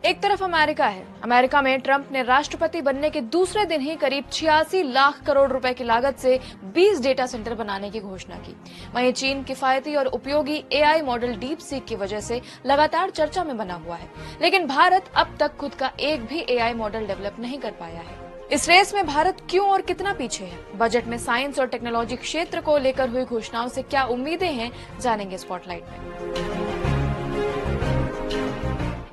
एक तरफ अमेरिका है। अमेरिका में ट्रंप ने राष्ट्रपति बनने के दूसरे दिन ही करीब 86 लाख करोड़ रुपए की लागत से 20 डेटा सेंटर बनाने की घोषणा की। वहीं चीन किफायती और उपयोगी एआई मॉडल डीप सीक की वजह से लगातार चर्चा में बना हुआ है, लेकिन भारत अब तक खुद का एक भी एआई मॉडल डेवलप नहीं कर पाया है। इस रेस में भारत क्यों और कितना पीछे है? बजट में साइंस और टेक्नोलॉजी क्षेत्र को लेकर हुई घोषणाओं से क्या उम्मीदें हैं, जानेंगे स्पॉटलाइट में।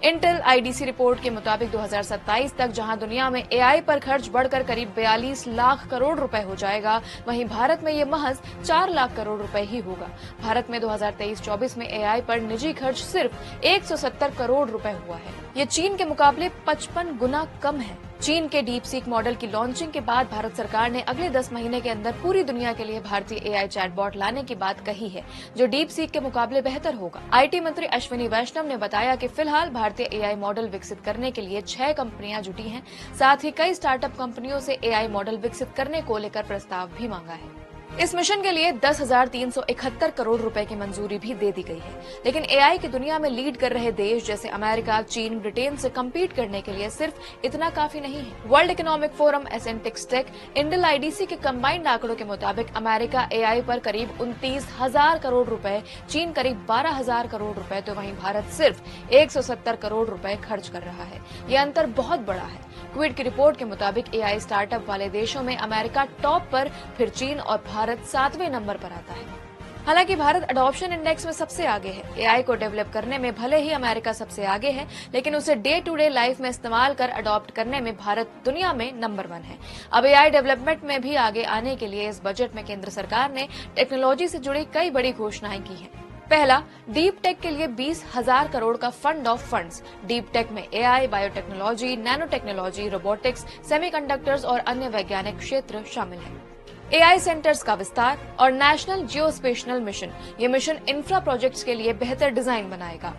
इंटेल आईडीसी रिपोर्ट के मुताबिक 2027 तक जहां दुनिया में एआई पर खर्च बढ़कर करीब 42 लाख करोड़ रुपए हो जाएगा, वहीं भारत में ये महज 4 लाख करोड़ रुपए ही होगा। भारत में 2023-24 में एआई पर निजी खर्च सिर्फ 170 करोड़ रुपए हुआ है। ये चीन के मुकाबले 55 गुना कम है। चीन के डीप सीक मॉडल की लॉन्चिंग के बाद भारत सरकार ने अगले 10 महीने के अंदर पूरी दुनिया के लिए भारतीय एआई चैटबॉट लाने की बात कही है, जो डीप सीक के मुकाबले बेहतर होगा। आईटी मंत्री अश्विनी वैष्णव ने बताया कि फिलहाल भारतीय एआई मॉडल विकसित करने के लिए 6 कंपनियां जुटी हैं। साथ ही कई स्टार्टअप कंपनियों से एआई मॉडल विकसित करने को लेकर प्रस्ताव भी मांगा है। इस मिशन के लिए 10,371 करोड़ रुपए की मंजूरी भी दे दी गई है, लेकिन एआई की दुनिया में लीड कर रहे देश जैसे अमेरिका, चीन, ब्रिटेन से कम्पीट करने के लिए सिर्फ इतना काफी नहीं है। वर्ल्ड इकोनॉमिक फोरम, एसेंटिक्स टेक, इंटेल आईडीसी के कंबाइंड आंकड़ों के मुताबिक अमेरिका एआई पर करीब 29,000 करोड़ रुपए, चीन करीब 12,000 करोड़ रुपए, तो वहीं भारत सिर्फ 170 करोड़ रुपए खर्च कर रहा है। यह अंतर बहुत बड़ा है। क्विड की रिपोर्ट के मुताबिक एआई स्टार्टअप वाले देशों में अमेरिका टॉप पर, फिर चीन और भारत 7वें नंबर पर आता है। हालांकि भारत अडॉप्शन इंडेक्स में सबसे आगे है। एआई को डेवलप करने में भले ही अमेरिका सबसे आगे है, लेकिन उसे डे टू डे लाइफ में इस्तेमाल कर अडॉप्ट करने में भारत दुनिया में नंबर 1 है। अब एआई डेवलपमेंट में भी आगे आने के लिए इस बजट में केंद्र सरकार ने टेक्नोलॉजी से जुड़ी कई बड़ी घोषणाएं की हैं। पहला, डीप टेक के लिए 20,000 करोड़ का fund of funds. Deep tech में AI, biotechnology, nano technology, robotics, semiconductors और अन्य वैज्ञानिक क्षेत्र शामिल हैं। एआई सेंटर्स का विस्तार और नेशनल जियोस्पेशनल मिशन। ये मिशन इंफ्रा प्रोजेक्ट्स के लिए बेहतर डिजाइन बनाएगा।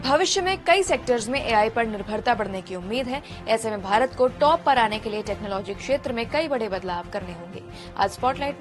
भविष्य में कई सेक्टर्स में एआई पर निर्भरता बढ़ने की उम्मीद है। ऐसे में भारत को टॉप पर आने के लिए टेक्नोलॉजी क्षेत्र में कई बड़े बदलाव करने होंगे। आज स्पॉटलाइट में